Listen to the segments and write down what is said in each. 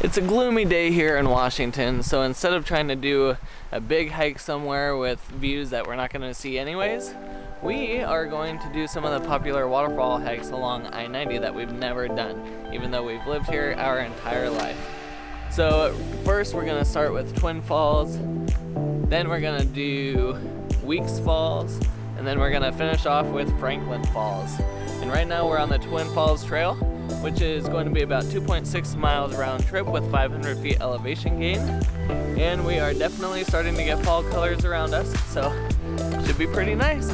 It's a gloomy day here in Washington, so instead of trying to do a big hike somewhere with views that we're not going to see anyways, we are going to do some of the popular waterfall hikes along I-90 that we've never done, even though we've lived here our entire life. So first we're going to start with Twin Falls, then we're going to do Weeks Falls, and then we're going to finish off with Franklin Falls. And right now we're on the Twin Falls Trail, which is going to be about 2.6 miles round trip with 500 feet elevation gain. And we are definitely starting to get fall colors around us, so it should be pretty nice.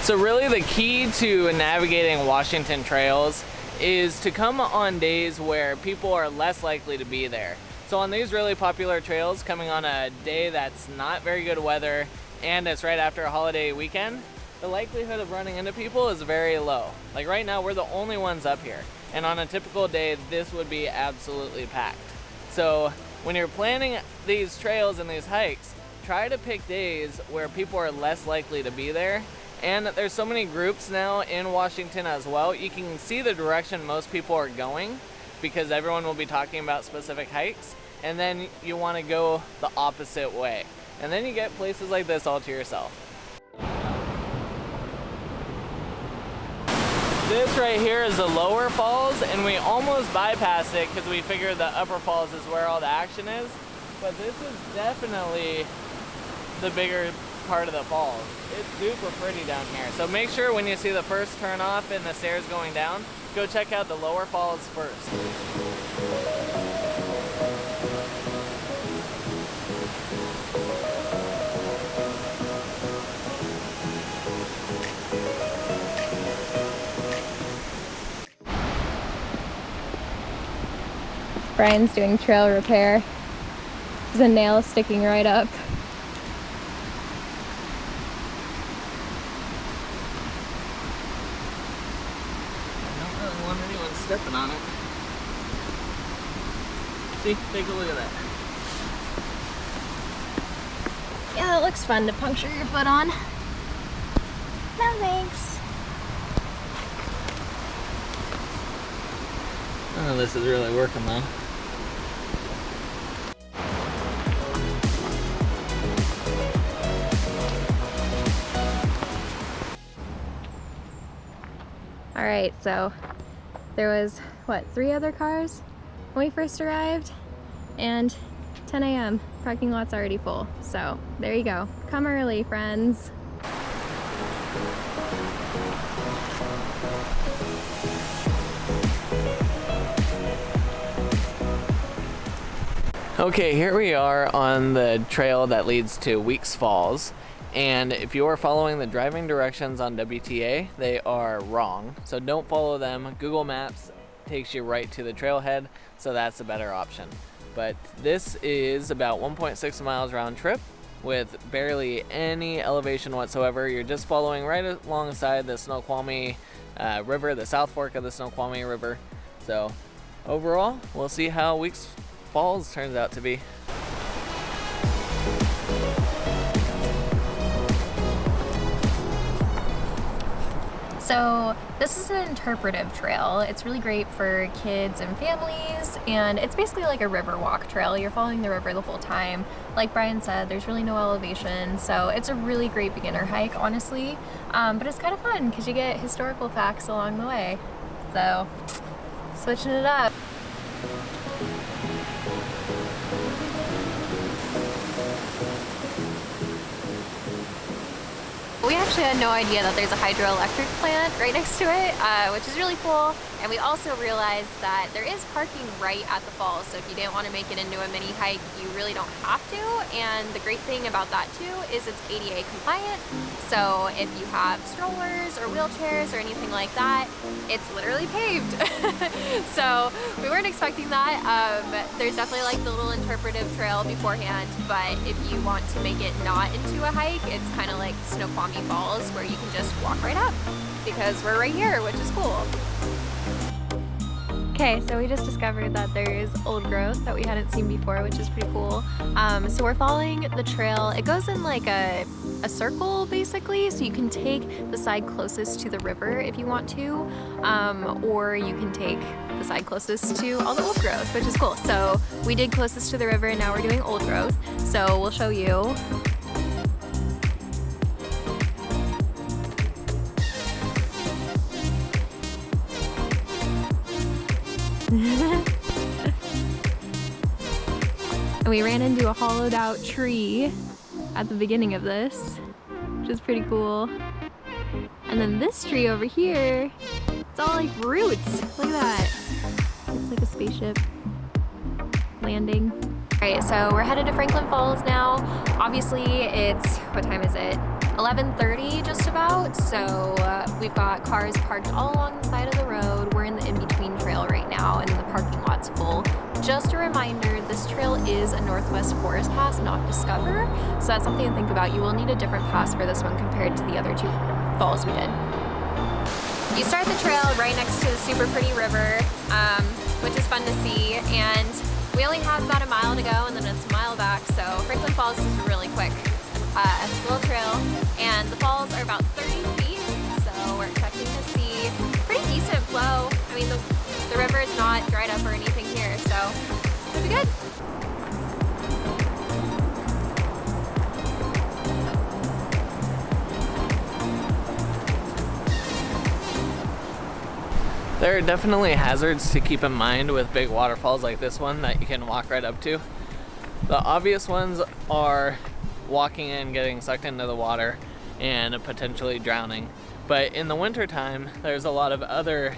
So really the key to navigating Washington trails is to come on days where people are less likely to be there. So on these really popular trails, coming on a day that's not very good weather and it's right after a holiday weekend, the likelihood of running into people is very low. Like right now, we're the only ones up here. And on a typical day, this would be absolutely packed. So when you're planning these trails and these hikes, try to pick days where people are less likely to be there. And there's so many groups now in Washington as well. You can see the direction most people are going because everyone will be talking about specific hikes. And then you want to go the opposite way. And then you get places like this all to yourself. This right here is the lower falls, and we almost bypassed it because we figured the upper falls is where all the action is. But this is definitely the bigger part of the falls. It's super pretty down here. So make sure when you see the first turn off and the stairs going down, go check out the lower falls first. Brian's doing trail repair. There's a nail sticking right up. Stepping on it. See, take a look at that. Yeah, that looks fun to puncture your foot on. No thanks. None of this is really working though. All right, so there was, what, 3 other cars when we first arrived? And 10 a.m. Parking lot's already full. So there you go. Come early, friends. Okay, here we are on the trail that leads to Weeks Falls. And if you are following the driving directions on WTA, they are wrong. So don't follow them. Google Maps takes you right to the trailhead, so that's a better option. But this is about 1.6 miles round trip with barely any elevation whatsoever. You're just following right alongside the Snoqualmie River, the South Fork of the Snoqualmie River. So overall, we'll see how Weeks Falls turns out to be. So this is an interpretive trail. It's really great for kids and families, and it's basically like a river walk trail. You're following the river the whole time. Like Brian said, there's really no elevation, so it's a really great beginner hike, honestly. But it's kind of fun because you get historical facts along the way. So, switching it up. We actually had no idea that there's a hydroelectric plant right next to it, which is really cool. And we also realized that there is parking right at the falls, so if you didn't want to make it into a mini hike, you really don't have to. And the great thing about that too is it's ADA compliant. So if you have strollers or wheelchairs or anything like that, it's literally paved. So we weren't expecting that. There's definitely like the little interpretive trail beforehand, but if you want to make it not into a hike, it's kind of like Snoqualmie Falls where you can just walk right up because we're right here, which is cool. Okay, so we just discovered that there's old growth that we hadn't seen before, which is pretty cool. So we're following the trail. It goes in like a circle basically, so you can take the side closest to the river if you want to, or you can take the side closest to all the old growth, which is cool. So we did closest to the river and now we're doing old growth. So we'll show you. And we ran into a hollowed out tree at the beginning of this, which is pretty cool. And then this tree over here, it's all like roots. Look at that. It's like a spaceship landing. All right, so we're headed to Franklin Falls now. Obviously it's, what time is it? 11:30 just about, so we've got cars parked all along the side of the road. We're in the in-between trail right now and the parking lot's full. Just a reminder, this trail is a Northwest Forest Pass, not Discover, so that's something to think about. You will need a different pass for this one compared to the other two falls we did. You start the trail right next to the super pretty river, which is fun to see, and we only have about a mile to go and then it's a mile back, so Franklin Falls is really quick. Little trail, and the falls are about 30 feet, so we're expecting to see pretty decent flow. I mean, the river is not dried up or anything here, so it'll be good. There are definitely hazards to keep in mind with big waterfalls like this one that you can walk right up to. The obvious ones are walking in, getting sucked into the water, and potentially drowning. But in the winter time, there's a lot of other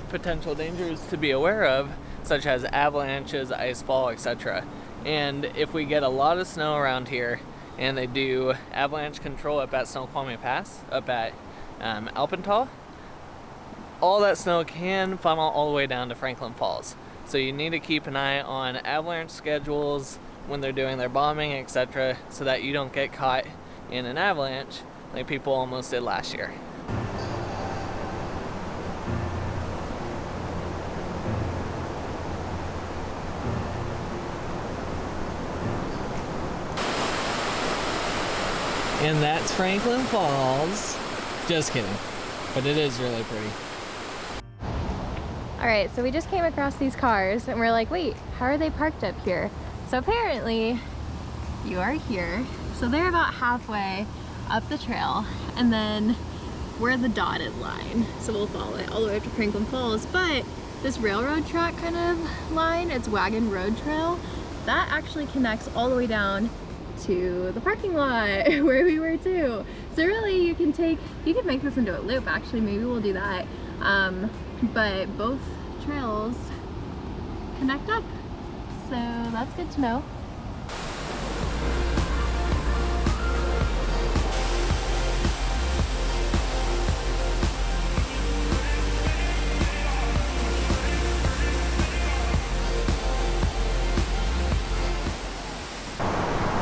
potential dangers to be aware of, such as avalanches, ice fall, etc. And if we get a lot of snow around here, and they do avalanche control up at Snoqualmie Pass, up at Alpental, all that snow can funnel all the way down to Franklin Falls. So you need to keep an eye on avalanche schedules when they're doing their bombing, etc., so that you don't get caught in an avalanche like people almost did last year. And that's Franklin Falls. Just kidding, but it is really pretty. All right, so we just came across these cars and we're like, wait, how are they parked up here? So apparently you are here. So they're about halfway up the trail and then we're the dotted line. So we'll follow it all the way up to Franklin Falls. But this railroad track kind of line, it's Wagon Road Trail, that actually connects all the way down to the parking lot where we were too. So really you can make this into a loop actually, maybe we'll do that. But both trails connect up. So that's good to know.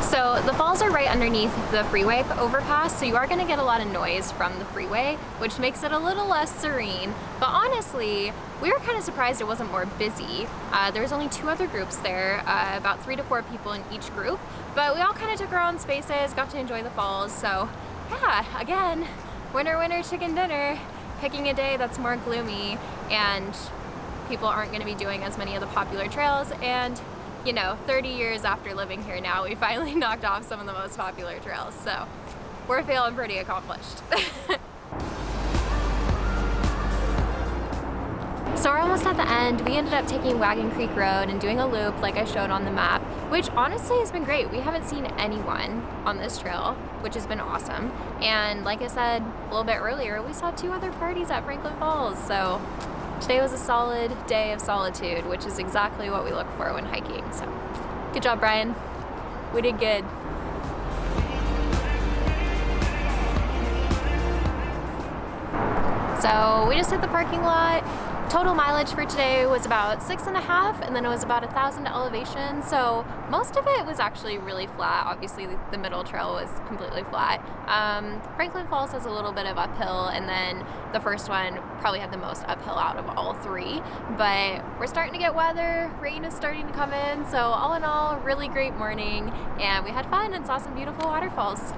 So the falls are right underneath the freeway overpass, so you are going to get a lot of noise from the freeway, which makes it a little less serene. But honestly, we were kind of surprised it wasn't more busy. There was only 2 other groups there, about 3 to 4 people in each group, but we all kind of took our own spaces, got to enjoy the falls. So yeah, again, winner, winner, chicken dinner. picking a day that's more gloomy and people aren't going to be doing as many of the popular trails. And you know, 30 years after living here now, we finally knocked off some of the most popular trails. So we're feeling pretty accomplished. So we're almost at the end. We ended up taking Wagon Creek Road and doing a loop like I showed on the map, which honestly has been great. We haven't seen anyone on this trail, which has been awesome. And like I said a little bit earlier, we saw 2 other parties at Franklin Falls. So today was a solid day of solitude, which is exactly what we look for when hiking. So good job, Brian. We did good. So we just hit the parking lot. Total mileage for today was about 6.5, and then it was about 1,000 to elevation. So most of it was actually really flat. Obviously the middle trail was completely flat. Franklin Falls has a little bit of uphill, and then the first one probably had the most uphill out of all 3. But we're starting to get weather, rain is starting to come in. So all in all, really great morning, and we had fun and saw some beautiful waterfalls.